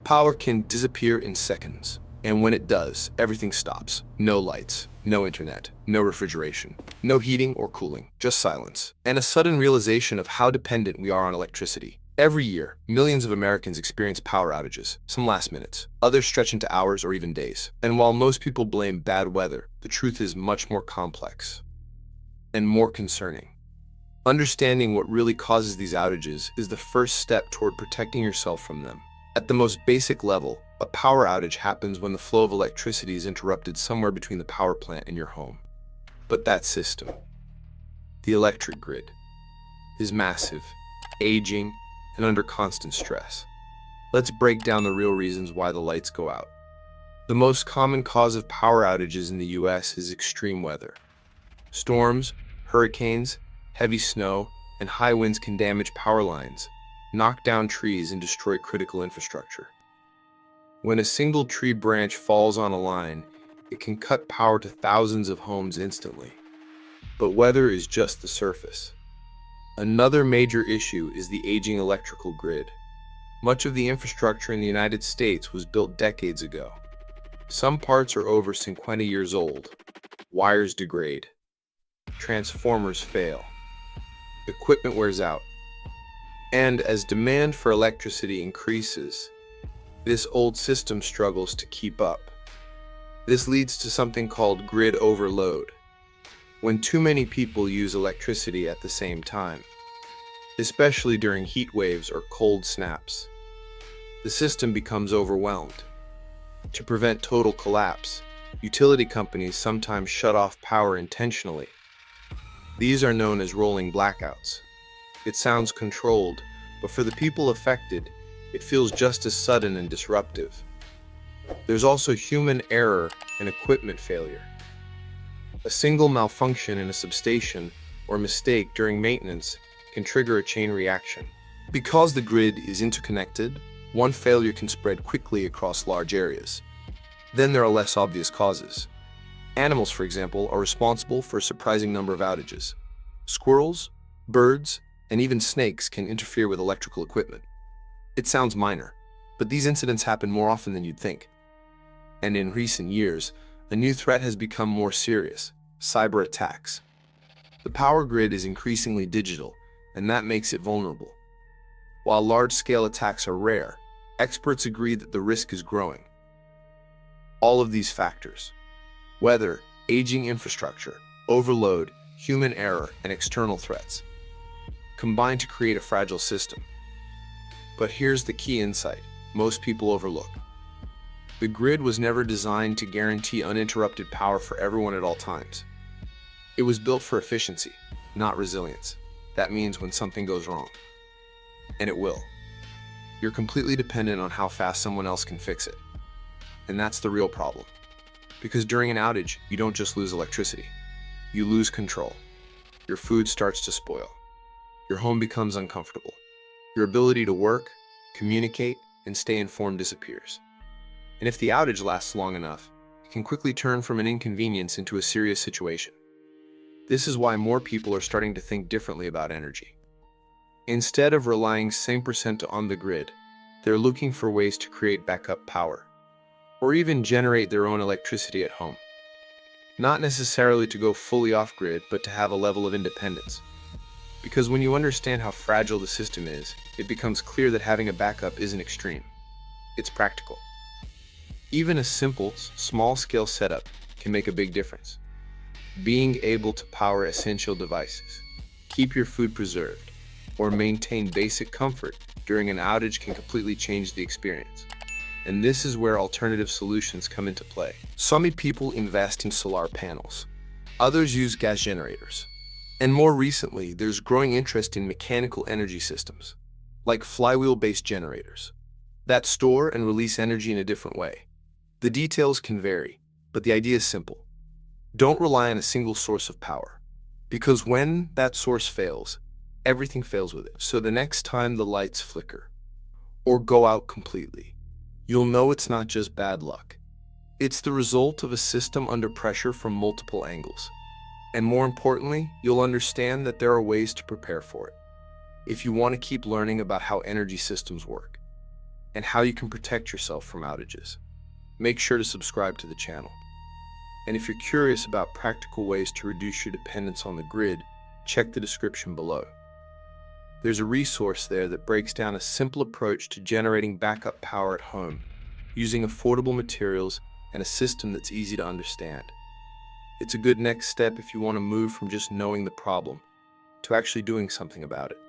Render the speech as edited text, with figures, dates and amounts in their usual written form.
Power can disappear in seconds, and when it does, everything stops. No lights, no internet, no refrigeration, no heating or cooling, just silence, and a sudden realization of how dependent we are on electricity. Every year, millions of Americans experience power outages, some last minutes, others stretch into hours or even days. And while most people blame bad weather, the truth is much more complex and more concerning. Understanding what really causes these outages is the first step toward protecting yourself from them. At the most basic level, a power outage happens when the flow of electricity is interrupted somewhere between the power plant and your home. But that system, the electric grid, is massive, aging, and under constant stress. Let's break down the real reasons why the lights go out. The most common cause of power outages in the US is extreme weather. Storms, hurricanes, heavy snow, and high winds can damage power lines, knock down trees, and destroy critical infrastructure. When a single tree branch falls on a line, it can cut power to thousands of homes instantly. But weather is just the surface. Another major issue is the aging electrical grid. Much of the infrastructure in the United States was built decades ago. Some parts are over 20 years old. Wires degrade. Transformers fail. Equipment wears out. And as demand for electricity increases, this old system struggles to keep up. This leads to something called grid overload, when too many people use electricity at the same time, especially during heat waves or cold snaps. The system becomes overwhelmed. To prevent total collapse, utility companies sometimes shut off power intentionally. These are known as rolling blackouts. It sounds controlled, but for the people affected, it feels just as sudden and disruptive. There's also human error and equipment failure. A single malfunction in a substation or mistake during maintenance can trigger a chain reaction. Because the grid is interconnected, one failure can spread quickly across large areas. Then there are less obvious causes. Animals, for example, are responsible for a surprising number of outages. Squirrels, birds, and even snakes can interfere with electrical equipment. It sounds minor, but these incidents happen more often than you'd think. And in recent years, a new threat has become more serious: cyber attacks. The power grid is increasingly digital, and that makes it vulnerable. While large-scale attacks are rare, experts agree that the risk is growing. All of these factors, weather, aging infrastructure, overload, human error, and external threats, combine to create a fragile system. But here's the key insight most people overlook. The grid was never designed to guarantee uninterrupted power for everyone at all times. It was built for efficiency, not resilience. That means when something goes wrong, and it will, you're completely dependent on how fast someone else can fix it. And that's the real problem. Because during an outage, you don't just lose electricity. You lose control. Your food starts to spoil. Your home becomes uncomfortable. Your ability to work, communicate, and stay informed disappears. And if the outage lasts long enough, it can quickly turn from an inconvenience into a serious situation. This is why more people are starting to think differently about energy. Instead of relying 100% on the grid, they're looking for ways to create backup power, or even generate their own electricity at home. Not necessarily to go fully off-grid, but to have a level of independence. Because when you understand how fragile the system is, it becomes clear that having a backup isn't extreme. It's practical. Even a simple, small-scale setup can make a big difference. Being able to power essential devices, keep your food preserved, or maintain basic comfort during an outage can completely change the experience. And this is where alternative solutions come into play. Some people invest in solar panels. Others use gas generators. And more recently, there's growing interest in mechanical energy systems, like flywheel-based generators, that store and release energy in a different way. The details can vary, but the idea is simple. Don't rely on a single source of power, because when that source fails, everything fails with it. So the next time the lights flicker, or go out completely, you'll know it's not just bad luck. It's the result of a system under pressure from multiple angles. And more importantly, you'll understand that there are ways to prepare for it, if you want to keep learning about how energy systems work. and how you can protect yourself from outages. Make sure to subscribe to the channel. And if you're curious about practical ways to reduce your dependence on the grid, check the description below. There's a resource there that breaks down a simple approach to generating backup power at home, using affordable materials and a system that's easy to understand. It's a good next step if you want to move from just knowing the problem to actually doing something about it.